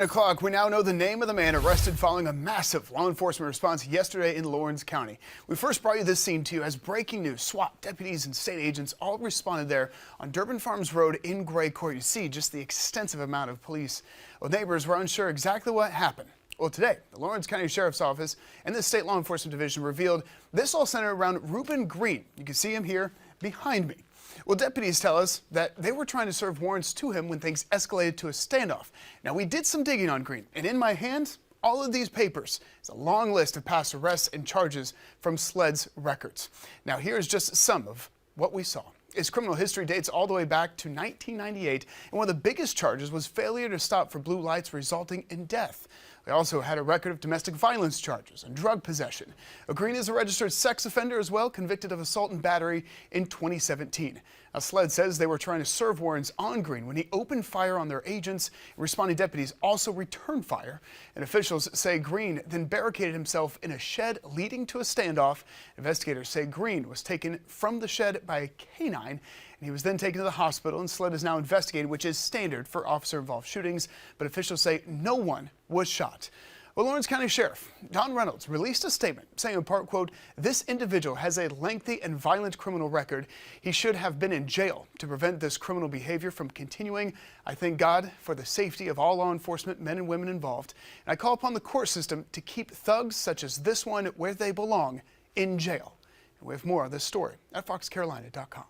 O'clock, we now know the name of the man arrested following a massive law enforcement response yesterday in Lawrence County. We first brought you this scene to you as breaking news. SWAT, deputies, and state agents all responded there on Durban Farms Road in Gray Court. You see just the extensive amount of police. Well, neighbors were unsure exactly what happened. Well, today, the Lawrence County Sheriff's Office and the State Law Enforcement Division revealed this all centered around Reuben Green. You can see him here behind me. Well, deputies tell us that they were trying to serve warrants to him when things escalated to a standoff. Now, we did some digging on Green, and in my hands, all of these papers is a long list of past arrests and charges from SLED's records. Now, here's just some of what we saw. His criminal history dates all the way back to 1998, and one of the biggest charges was failure to stop for blue lights resulting in death. They also had a record of domestic violence charges and drug possession. Green is a registered sex offender as well, convicted of assault and battery in 2017. Now, SLED says they were trying to serve warrants on Green when he opened fire on their agents. Responding deputies also returned fire. And officials say Green then barricaded himself in a shed leading to a standoff. Investigators say Green was taken from the shed by a canine, and he was then taken to the hospital, and SLED is now investigating, which is standard for officer-involved shootings. But officials say no one was shot. Well, Lawrence County Sheriff Don Reynolds released a statement saying in part, quote, "This individual has a lengthy and violent criminal record. He should have been in jail to prevent this criminal behavior from continuing. I thank God for the safety of all law enforcement men and women involved. And I call upon the court system to keep thugs such as this one where they belong, in jail." And we have more on this story at foxcarolina.com.